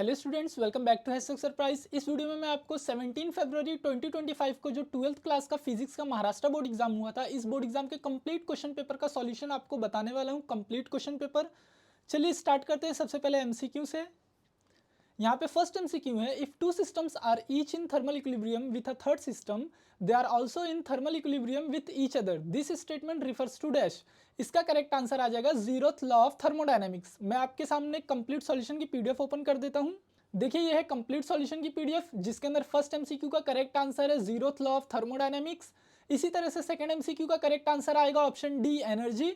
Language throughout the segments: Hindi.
Hello students, welcome back to hashtag surprise. इस वीडियो में मैं आपको 17 फरवरी 2025 को जो 12th क्लास का फिजिक्स का महाराष्ट्र बोर्ड एग्जाम हुआ था, इस बोर्ड एग्जाम के कंप्लीट क्वेश्चन पेपर का सॉल्यूशन आपको बताने वाला हूं। कंप्लीट क्वेश्चन पेपर, चलिए स्टार्ट करते हैं। सबसे पहले एमसीक्यू से। यहाँ पे फर्स्ट एमसीक्यू है, if two systems are each in thermal equilibrium with a third system, they are also in thermal equilibrium with each other, this statement refers to dash. इसका करेक्ट आंसर आ जाएगा जीरोथ लॉ ऑफ थर्मोडायनेमिक्स। मैं आपके सामने कंप्लीट सॉल्यूशन की पीडीएफ ओपन कर देता हूँ। देखिए ये है कंप्लीट सॉल्यूशन की पीडीएफ, जिसके अंदर फर्स्ट एमसीक्यू का करेक्ट आंसर है जीरोथ लॉ ऑफ थर्मोडायनेमिक्स। इसी तरह से सेकंड एमसीक्यू का करेक्ट आंसर आएगा option D energy.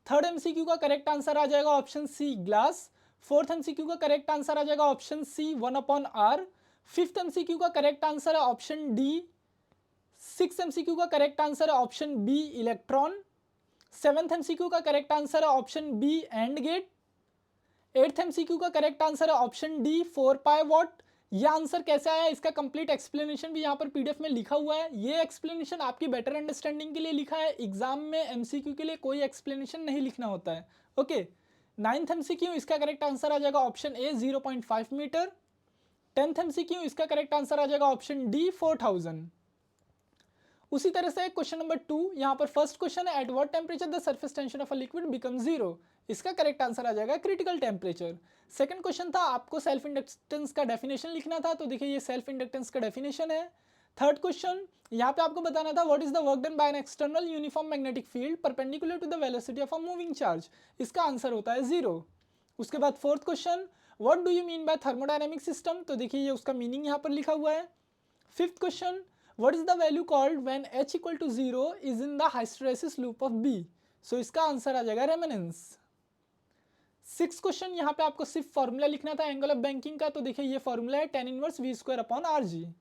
Third MCQ का करेक्ट आंसर आ जाएगा option C glass. Fourth MCQ का करेक्ट आंसर आ जाएगा option C 1/r। Fifth MCQ का करेक्ट आंसर है ऑप्शन डी। सिक्स एमसीक्यू का करेक्ट आंसर है option B electron. Seventh MCQ का करेक्ट आंसर है option B and gate. Eighth MCQ का करेक्ट आंसर है ऑप्शन डी 4 पाई वॉट। यह आंसर कैसे आया, इसका कंप्लीट एक्सप्लेनेशन भी यहाँ पर पीडीएफ में लिखा हुआ है। ये एक्सप्लेनेशन आपकी बेटर अंडरस्टैंडिंग के लिए लिखा है, एग्जाम में एमसीक्यू के लिए कोई एक्सप्लेनेशन नहीं लिखना होता है। ओके, नाइन्थ एमसीक्यू, इसका करेक्ट आंसर आ जाएगा option A 0.5 metre. Tenth MCQ, इसका करेक्ट आंसर आ जाएगा ऑप्शन डी 4000। उसी तरह से क्वेश्चन नंबर 2, यहाँ पर फर्स्ट क्वेश्चन है, at what temperature the surface tension of a liquid become zero. इसका करेक्ट आंसर आ जाएगा क्रिटिकल टेम्परेचर। सेकंड क्वेश्चन था, आपको सेल्फ इंडक्टेंस का डेफिनेशन लिखना था, तो देखिए ये सेल्फ इंडक्टेंस का डेफिनेशन है। थर्ड क्वेश्चन, यहाँ पे आपको बताना था what is the work done by an external uniform magnetic field perpendicular to the velocity of a moving charge. इसका आंसर होता है जीरो। उसके बाद fourth question, what do you mean by thermodynamic system, तो देखिए ये उसका मीनिंग यहाँ पर लिखा हुआ है। Fifth question, what is the value called when h equal to 0 is in the hysteresis loop of B? So इसका आंसर आ जाएगा रेमनेंस। सिक्स क्वेश्चन, यहाँ पे आपको सिर्फ फॉर्मूला लिखना था एंगल ऑफ बैंकिंग का, तो देखिए ये फॉर्मूला है tan इनवर्स v²/rg।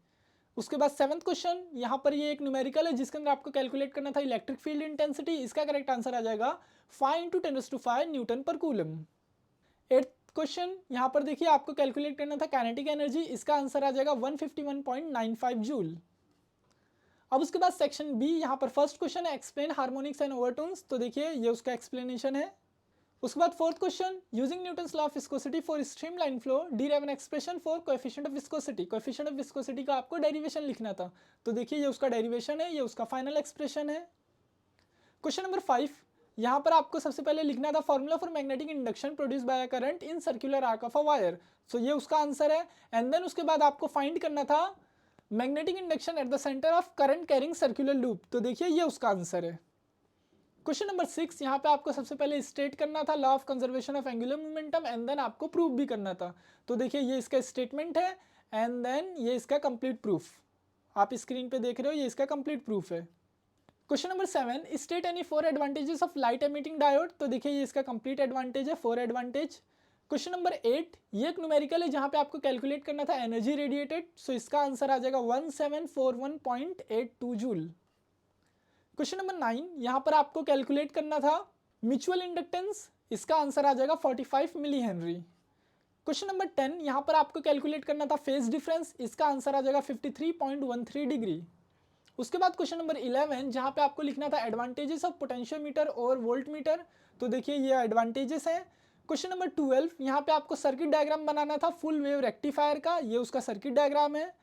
उसके बाद सेवंथ क्वेश्चन, यहाँ पर ये एक न्यूमेरिकल है जिसके अंदर आपको कैलकुलेट करना था इलेक्ट्रिक फील्ड इंटेंसिटी। इसका करेक्ट आंसर आ जाएगा 5 × 10⁵ न्यूटन पर कूलम। एट्थ क्वेश्चन, यहाँ पर देखिए आपको कैलकुलेट करना था काइनेटिक एनर्जी। इसका आंसर आ जाएगा 151.95 जूल। अब उसके बाद सेक्शन बी, यहाँ पर फर्स्ट क्वेश्चन है, एक्सप्लेन हार्मोनिक्स एंड ओवरटोन्स, तो देखिए ये उसका एक्सप्लेनेशन है। उसके बाद fourth question, using Newton's law of viscosity for streamline flow derive an expression for coefficient of viscosity. Coefficient of viscosity का आपको डेरिवेशन लिखना था, तो देखिए ये उसका डेरिवेशन है, ये उसका फाइनल एक्सप्रेशन है। क्वेश्चन नंबर 5, यहाँ पर आपको सबसे पहले लिखना था formula for magnetic induction produce by a current in circular arc of a wire, so ये उसका आंसर है। एंड देन उसके बाद आपको फाइंड करना था magnetic induction at the centre of current carrying circular loop, तो देखिए ये उसका आंसर है। क्वेश्चन नंबर 6, यहाँ पे आपको सबसे पहले स्टेट करना था law of conservation of angular momentum, and then आपको प्रूफ भी करना था, तो देखिए ये इसका स्टेटमेंट है एंड देन ये इसका कंप्लीट प्रूफ। आप स्क्रीन पे देख रहे हो, ये इसका कंप्लीट प्रूफ है। Question number 7, state any 4 advantages of light emitting diode, तो देखिए ये इसका कंप्लीट एडवांटेज है, 4 एडवांटेज। क्वेश्चन नंबर 8, ये एक न्यूमेरिकल है जहां पे आपको कैलकुलेट करना था एनर्जी रेडिएटेड, सो इसका आंसर आ जाएगा 1741.82 जूल। क्वेश्चन नंबर 9, यहां पर आपको कैलकुलेट करना था म्यूचुअल इंडक्टेंस, इसका आंसर आ जाएगा 45 मिली हेनरी। क्वेश्चन नंबर 10, यहां पर आपको कैलकुलेट करना था फेज डिफरेंस, इसका आंसर आ जाएगा 53.13 डिग्री। उसके बाद क्वेश्चन नंबर 11, जहां पे आपको लिखना था एडवांटेजेस ऑफ पोटेंशियोमीटर और वोल्ट मीटर, तो देखिए ये एडवांटेजेस हैं। क्वेश्चन नंबर 12, यहाँ पे आपको सर्किट डायग्राम बनाना था फुल वेव रेक्टिफायर का, ये उसका सर्किट डायग्राम है।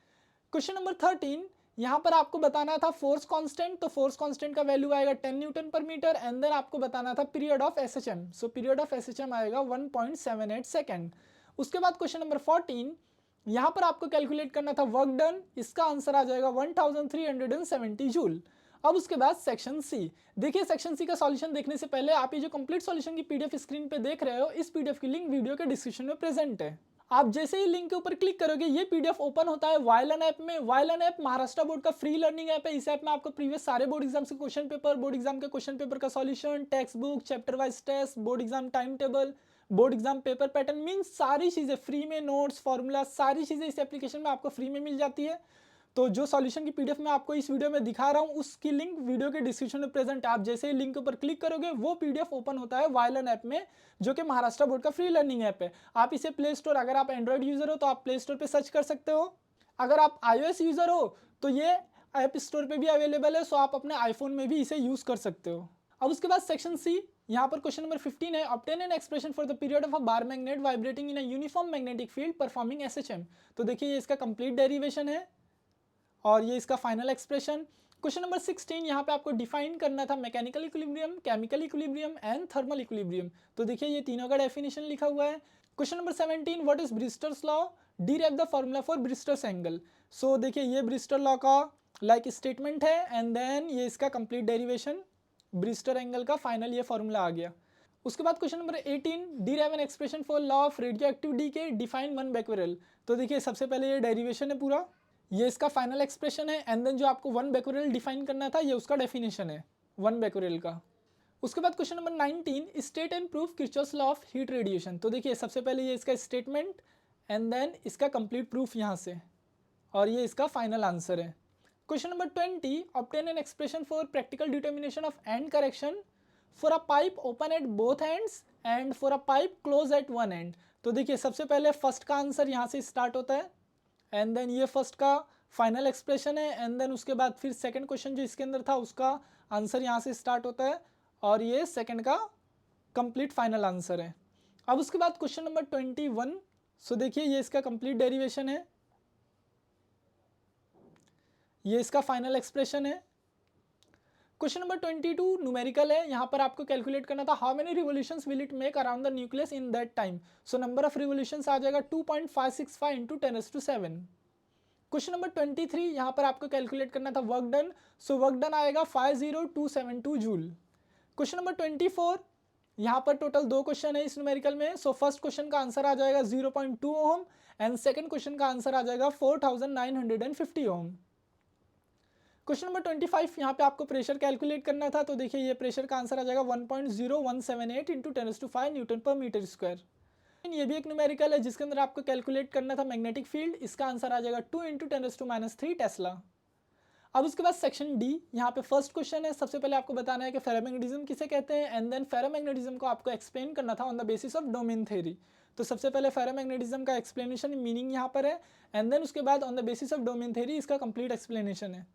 क्वेश्चन नंबर 13, यहाँ पर आपको बताना था फोर्स कांस्टेंट, तो फोर्स कांस्टेंट का वैल्यू आएगा 10 न्यूटन पर मीटर, एंड देन आपको बताना था period of SHM, so period of SHM आएगा 1.78 सेकेंड। उसके बाद क्वेश्चन नंबर 14, यहाँ पर आपको कैलकुलेट करना था वर्क डन, इसका आंसर आ जाएगा 1370 जूल। अब उसके बाद सेक्शन सी, देखिए सेक्शन सी का सॉल्यूशन देखने से पहले आप ये जो कंप्लीट सॉल्यूशन की पीडीएफ स्क्रीन पे देख रहे हो, इस पीडीएफ की लिंक वीडियो के डिस्क्रिप्शन में प्रेजेंट है। आप जैसे ही लिंक के ऊपर क्लिक करोगे, ये पीडीएफ ओपन होता है वायलन ऐप में। वायलन ऐप महाराष्ट्र बोर्ड का फ्री लर्निंग ऐप है। इस ऐप में आपको प्रीवियस सारे बोर्ड एग्जाम के क्वेश्चन पेपर, बोर्ड एग्जाम के क्वेश्चन पेपर का solution, text book, chapter wise test, board exam time table, board exam paper pattern, mean सारी चीजें फ्री में, नोट्स, फॉर्मूला, सारी चीजें इस एप्लीकेशन में आपको फ्री में मिल जाती है। तो जो सॉल्यूशन की पीडीएफ मैं आपको इस वीडियो में दिखा रहा हूं, उसकी लिंक वीडियो के डिस्क्रिप्शन में प्रेजेंट है। आप जैसे ही लिंक पर क्लिक करोगे, वो पीडीएफ ओपन होता है वायलन ऐप में, जो कि महाराष्ट्र बोर्ड का फ्री लर्निंग ऐप है। आप इसे प्ले स्टोर, अगर आप एंड्रॉइड यूजर हो तो आप प्ले स्टोर पर सर्च कर सकते हो, अगर आप iOS यूजर हो तो ये ऐप स्टोर पर भी अवेलेबल है, सो आप अपने आईफोन में भी इसे यूज कर सकते हो। अब उसके बाद सेक्शन सी, यहाँ पर क्वेश्चन नंबर 15 है, obtain N expression for the period of a bar magnet vibrating in a uniform magnetic field performing SHM. तो देखिए ये इसका कंप्लीट डेरिवेशन है और ये इसका फाइनल एक्सप्रेशन। क्वेश्चन नंबर 16, यहाँ पे आपको डिफाइन करना था mechanical equilibrium, chemical equilibrium and thermal equilibrium. तो देखिए ये तीनों का डेफिनेशन लिखा हुआ है। Question number 17, what is Brewster's law, derive the formula for Brewster's angle. So देखिए ये ब्रिस्टल लॉ का लाइक स्टेटमेंट है एंड देन ये इसका कंप्लीट डेरिवेशन, ब्रिस्टल एंगल का फाइनल ये फॉर्मूला आ गया। उसके बाद question number 18, derive an expression for law of radioactive DK, define one becquerel. तो देखिए सबसे पहले ये डेरिवेशन है पूरा, ये इसका फाइनल एक्सप्रेशन है एंड देन जो आपको वन बेक्वेरल डिफाइन करना था ये उसका डेफिनेशन है वन बेक्वेरल का। उसके बाद question number 19, state and proof Kirchhoff's law of heat radiation. तो देखिए सबसे पहले ये इसका स्टेटमेंट एंड देन इसका कंप्लीट प्रूफ यहाँ से, और ये इसका फाइनल आंसर है। Question number 20, obtain N expression for practical determination of and correction for a pipe open at both ends and for a pipe close eight one and. तो देखिए सबसे पहले फर्स्ट का आंसर यहाँ से स्टार्ट होता है एंड देन ये फर्स्ट का फाइनल एक्सप्रेशन है एंड देन उसके बाद फिर सेकंड क्वेश्चन जो इसके अंदर था उसका आंसर यहाँ से स्टार्ट होता है और ये सेकंड का कंप्लीट फाइनल आंसर है। अब उसके बाद क्वेश्चन नंबर 21, सो देखिए ये इसका कंप्लीट डेरिवेशन है, ये इसका फाइनल एक्सप्रेशन है। क्वेश्चन नंबर 22 न्यूमेरिकल है, यहाँ पर आपको कैलकुलेट करना था how many revolutions will it make around the nucleus in that time. So number of revolutions आ जाएगा 2.565 इंटू 10⁻⁷। क्वेश्चन नंबर 23, यहाँ पर आपको कैलकुलेट करना था work done, so work done आएगा 50272 जूल। क्वेश्चन नंबर 24, यहाँ पर टोटल दो क्वेश्चन है इस न्यूमेरिकल में, सो फर्स्ट क्वेश्चन का आंसर आ जाएगा 0.2 ओम एंड सेकंड क्वेश्चन का आंसर आ जाएगा 4950 ओम। क्वेश्चन नंबर 25, यहाँ पे आपको प्रेशर कैलकुलेट करना था, तो देखिए ये प्रेशर का आंसर आ जाएगा 1.0178 इंटू 10⁵ न्यूटन पर मीटर स्क्वायर। ये भी एक न्यूमेरिकल है जिसके अंदर आपको कैलकुलेट करना था मैग्नेटिक फील्ड, इसका आंसर आ जाएगा 2 इंटू 10⁻³ टेस्ला। अब उसके बाद सेक्शन डी, यहाँ पे फर्स्ट क्वेश्चन है, सबसे पहले आपको बताना है कि फेरोमैग्नेटिज्म किसे कहते हैं एंड देन फेरोमैग्नेटिज्म को आपको एक्सप्लेन करना था on the basis of domain theory. तो सबसे पहले फेरोमैग्नेटिज्म का एक्सप्लेनेशन मीनिंग यहाँ पर है एंड देन उसके बाद on the basis of domain theory इसका कंप्लीट एक्सप्लेनेशन है।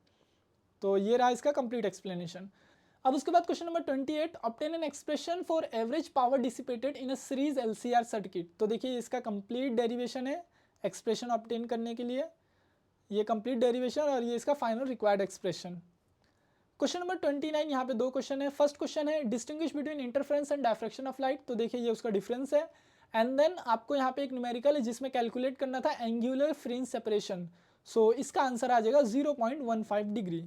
तो ये रहा इसका कंप्लीट एक्सप्लेनेशन। अब उसके बाद question number 28, obtain N expression for average power dissipated in a series LCR circuit. तो देखिए इसका कंप्लीट डेरिवेशन है एक्सप्रेशन ऑब्टेन करने के लिए, ये कंप्लीट डेरिवेशन और ये इसका final required expression. Question number 29, यहाँ पे दो क्वेश्चन है। फर्स्ट क्वेश्चन है distinguish between interference and diffraction of light. तो देखिए ये उसका डिफरेंस है एंड देन आपको यहाँ पे एक न्यूमेरिकल है जिसमें कैलकुलेट करना था एंगुलर फ्रिंज सेपरेशन, सो इसका आंसर आ जाएगा 0.15 डिग्री।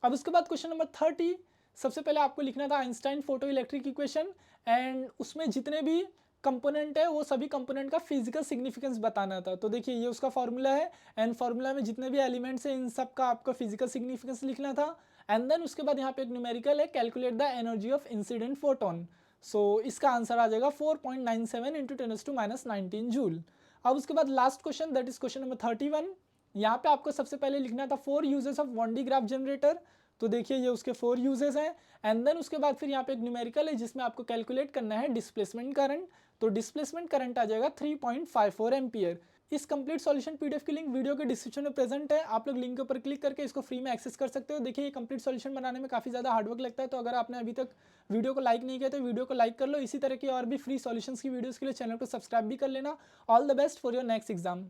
अब उसके बाद क्वेश्चन नंबर 30, सबसे पहले आपको लिखना था Einstein photo electric equation and उसमें जितने भी कंपोनेंट है वो सभी कंपोनेंट का फिजिकल सिग्निफिकेंस बताना था। तो देखिए ये उसका फॉर्मूला है एंड फॉर्मूला में जितने भी एलिमेंट्स हैं इन सब का आपको फिजिकल सिग्निफिकेंस लिखना था एंड देन उसके बाद यहाँ पे एक न्यूमेरिकल है calculate the energy of incident photon, so इसका आंसर आ जाएगा 4.97 इंटू 10⁻⁹ जूल। अब उसके बाद last question that is question number 31, यहाँ पे आपको सबसे पहले लिखना था 4 uses of 1D graph generator. तो देखिए ये उसके 4 यूजेस हैं एंड देन उसके बाद फिर यहाँ पे एक न्यूमेरिकल है जिसमें आपको कैलकुलेट करना है डिस्प्लेसमेंट करंट। तो डिस्प्लेसमेंट करंट आ जाएगा 3.54 एम्पियर। इस कंप्लीट सॉल्यूशन पीडीएफ की लिंक वीडियो के डिस्क्रिप्शन में प्रेजेंट है, आप लोग लिंक के ऊपर क्लिक करके इसको फ्री में एक्सेस कर सकते हो। देखिए ये कंप्लीट सॉल्यूशन बनाने में काफ़ी ज़्यादा हार्डवर्क लगता है, तो अगर आपने अभी तक वीडियो को लाइक नहीं किया तो वीडियो को लाइक कर लो। इसी तरह की और भी फ्री सॉल्यूशंस की वीडियोज़ के लिए चैनल को सब्सक्राइब भी कर लेना। All the best for your next exam.